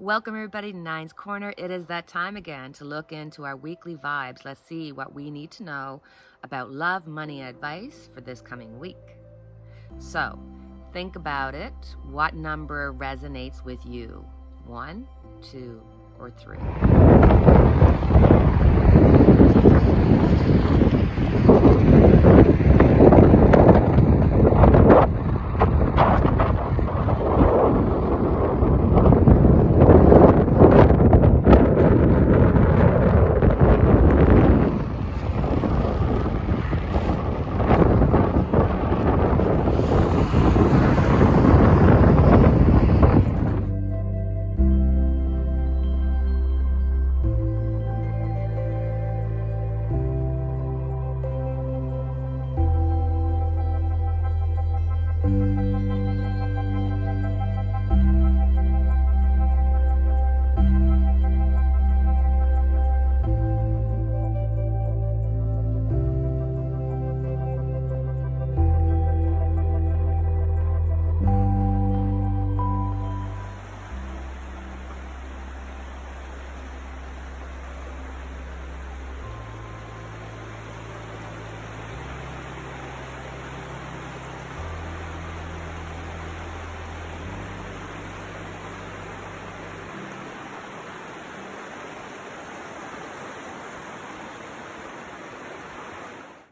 Welcome everybody to Nine's Corner. It is that time again to look into our weekly vibes. Let's see what we need to know about love, money, advice for this coming week. So, think about it. What number resonates with you? 1, 2, or 3?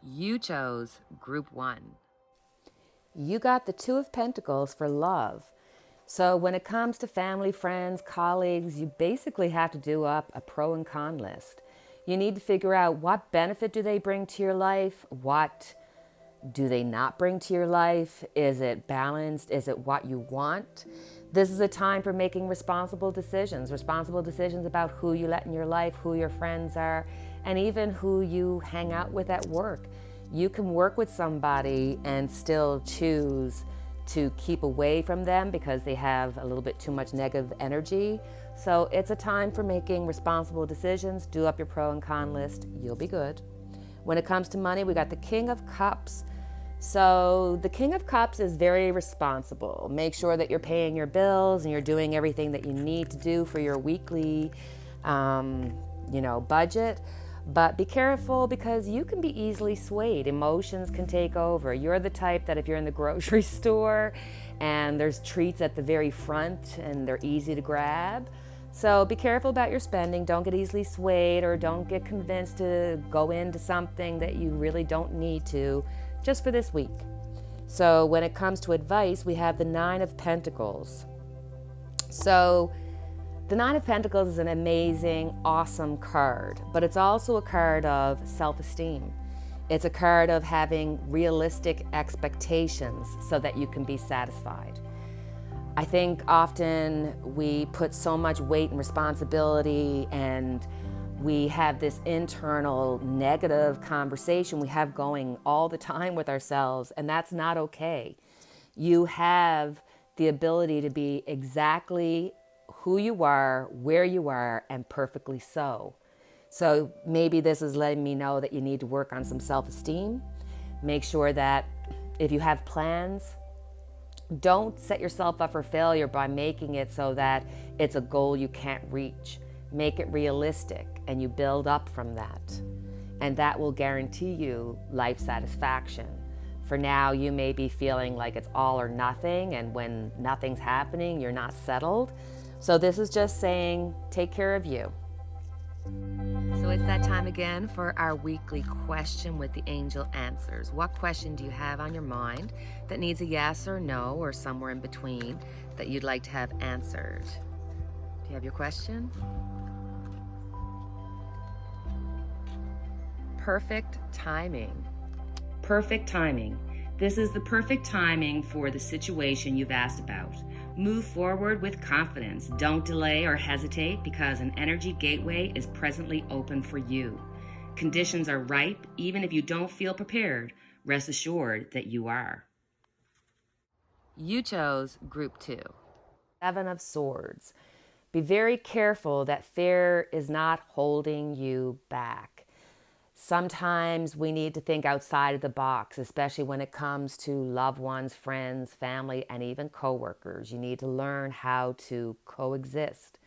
You chose Group 1. You got the Two of Pentacles for love. So when it comes to family, friends, colleagues, you basically have to do up a pro and con list. You need to figure out what benefit do they bring to your life? What do they not bring to your life? Is it balanced? Is it what you want? This is a time for making responsible decisions about who you let in your life, who your friends are, and even who you hang out with at work. You can work with somebody and still choose to keep away from them because they have a little bit too much negative energy. So it's a time for making responsible decisions. Do up your pro and con list. You'll be good. When it comes to money, we got the King of Cups. So the King of Cups is very responsible. Make sure that you're paying your bills and you're doing everything that you need to do for your weekly, budget. But be careful because you can be easily swayed. Emotions can take over. You're the type that if you're in the grocery store and there's treats at the very front and they're easy to grab. So be careful about your spending. Don't get easily swayed or don't get convinced to go into something that you really don't need to just for this week. So when it comes to advice, we have the Nine of Pentacles. So the Nine of Pentacles is an amazing, awesome card, but it's also a card of self-esteem. It's a card of having realistic expectations so that you can be satisfied. I think often we put so much weight and responsibility and we have this internal negative conversation we have going all the time with ourselves, and that's not okay. You have the ability to be exactly who you are, where you are, and perfectly so. So maybe this is letting me know that you need to work on some self-esteem. Make sure that if you have plans, don't set yourself up for failure by making it so that it's a goal you can't reach. Make it realistic and you build up from that. And that will guarantee you life satisfaction. For now, you may be feeling like it's all or nothing, and when nothing's happening, you're not settled. So this is just saying, take care of you. So it's that time again for our weekly question with the angel answers. What question do you have on your mind that needs a yes or no or somewhere in between that you'd like to have answered? Do you have your question? Perfect timing. Perfect timing. This is the perfect timing for the situation you've asked about. Move forward with confidence. Don't delay or hesitate because an energy gateway is presently open for you. Conditions are ripe. Even if you don't feel prepared, rest assured that you are. You chose Group 2. Seven of Swords. Be very careful that fear is not holding you back. Sometimes we need to think outside of the box, especially when it comes to loved ones, friends, family, and even coworkers. You need to learn how to coexist.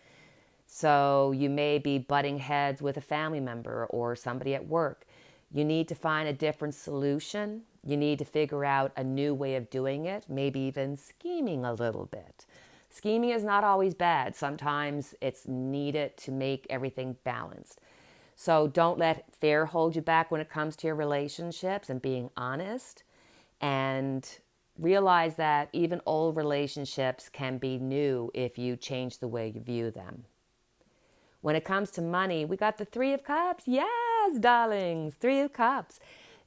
So you may be butting heads with a family member or somebody at work. You need to find a different solution. You need to figure out a new way of doing it, maybe even scheming a little bit. Scheming is not always bad. Sometimes it's needed to make everything balanced. So don't let fear hold you back when it comes to your relationships and being honest. And realize that even old relationships can be new if you change the way you view them. When it comes to money, we got the Three of Cups. Yes, darlings, Three of Cups.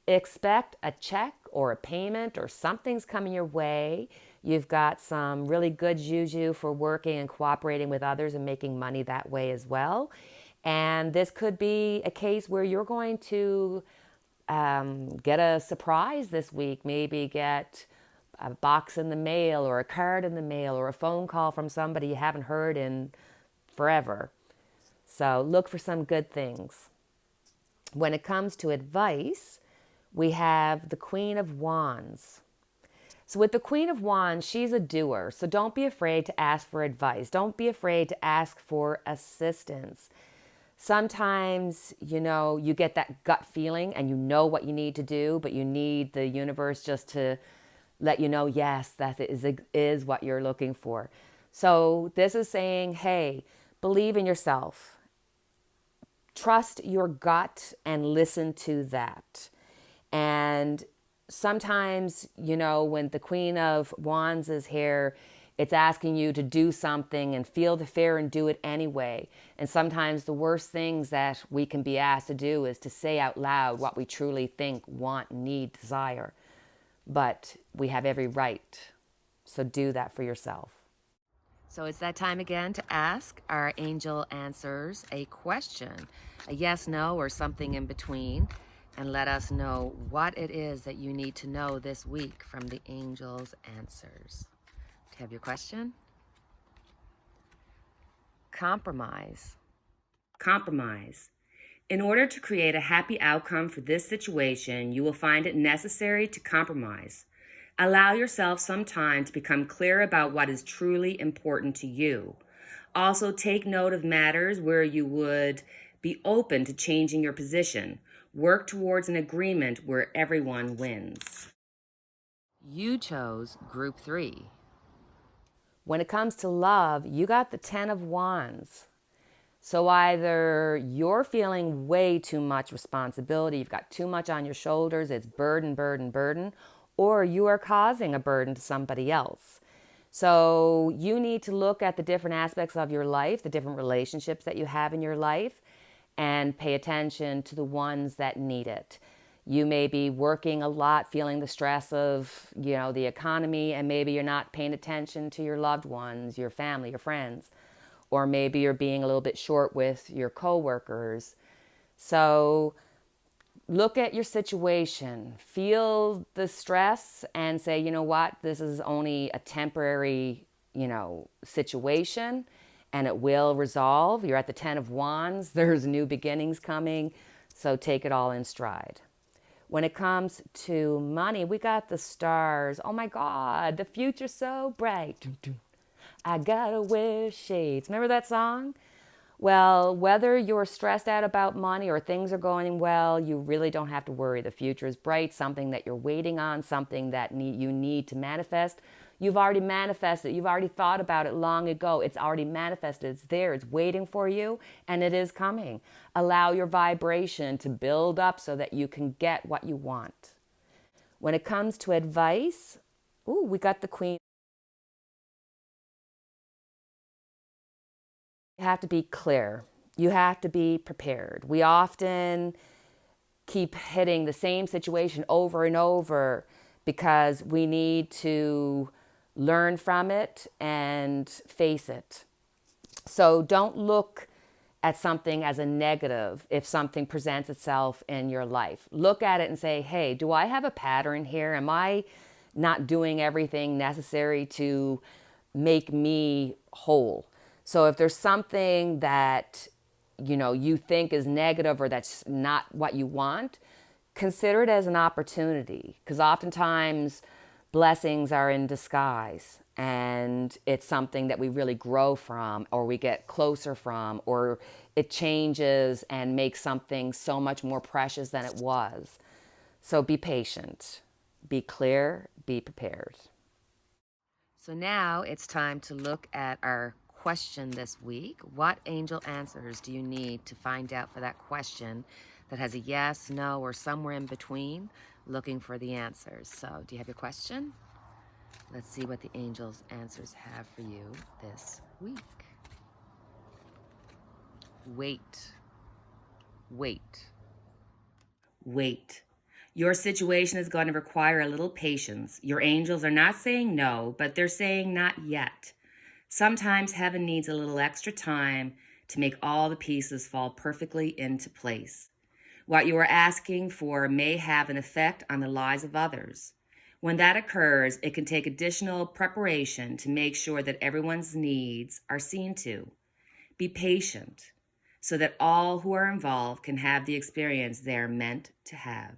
Expect a check or a payment or something's coming your way. You've got some really good juju for working and cooperating with others and making money that way as well. And this could be a case where you're going to get a surprise this week, maybe get a box in the mail or a card in the mail or a phone call from somebody you haven't heard in forever. So look for some good things. When it comes to advice, we have the Queen of Wands. So with the Queen of Wands, she's a doer. So don't be afraid to ask for advice. Don't be afraid to ask for assistance. Sometimes, you get that gut feeling and you know what you need to do, but you need the universe just to let you know, yes, that is what you're looking for. So this is saying, hey, believe in yourself. Trust your gut and listen to that. And sometimes, when the Queen of Wands is here, it's asking you to do something and feel the fear and do it anyway. And sometimes the worst things that we can be asked to do is to say out loud what we truly think, want, need, desire. But we have every right. So do that for yourself. So it's that time again to ask our angel answers a question, a yes, no, or something in between, and let us know what it is that you need to know this week from the angels' answers. Do you have your question? Compromise. Compromise. In order to create a happy outcome for this situation, you will find it necessary to compromise. Allow yourself some time to become clear about what is truly important to you. Also, take note of matters where you would be open to changing your position. Work towards an agreement where everyone wins. You chose Group 3. When it comes to love, you got the Ten of Wands. So either you're feeling way too much responsibility, you've got too much on your shoulders, it's burden, burden, burden, or you are causing a burden to somebody else. So you need to look at the different aspects of your life, the different relationships that you have in your life, and pay attention to the ones that need it. You may be working a lot, feeling the stress of, the economy, and maybe you're not paying attention to your loved ones, your family, your friends. Or maybe you're being a little bit short with your coworkers. So look at your situation, feel the stress and say, you know what, this is only a temporary, situation and it will resolve. You're at the Ten of Wands. There's new beginnings coming. So take it all in stride. When it comes to money, we got the stars. Oh my God, the future's so bright. I gotta wear shades. Remember that song? Well, whether you're stressed out about money or things are going well, you really don't have to worry. The future is bright, something that you're waiting on, something that you need to manifest. You've already manifested. You've already thought about it long ago. It's already manifested. It's there. It's waiting for you, and it is coming. Allow your vibration to build up so that you can get what you want. When it comes to advice, we got the Queen. You have to be clear. You have to be prepared. We often keep hitting the same situation over and over because we need to learn from it and face it. So don't look at something as a negative if something presents itself in your life. Look at it and say, hey, do I have a pattern here? Am I not doing everything necessary to make me whole? So if there's something that, you think is negative or that's not what you want, consider it as an opportunity, because oftentimes blessings are in disguise. and it's something that we really grow from, or we get closer from, or it changes and makes something so much more precious than it was. So be patient, be clear, be prepared. So now it's time to look at our question this week. What angel answers do you need to find out for that question that has a yes, no, or somewhere in between? Looking for the answers. So do you have your question? Let's see what the angels' answers have for you this week. Wait. Wait. Wait. Your situation is going to require a little patience. Your angels are not saying no, but they're saying not yet. Sometimes heaven needs a little extra time to make all the pieces fall perfectly into place. What you are asking for may have an effect on the lives of others. When that occurs, it can take additional preparation to make sure that everyone's needs are seen to. Be patient so that all who are involved can have the experience they're meant to have.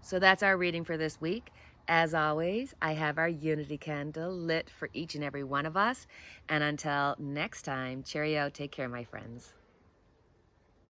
So that's our reading for this week. As always, I have our unity candle lit for each and every one of us. And until next time, cheerio, take care, my friends.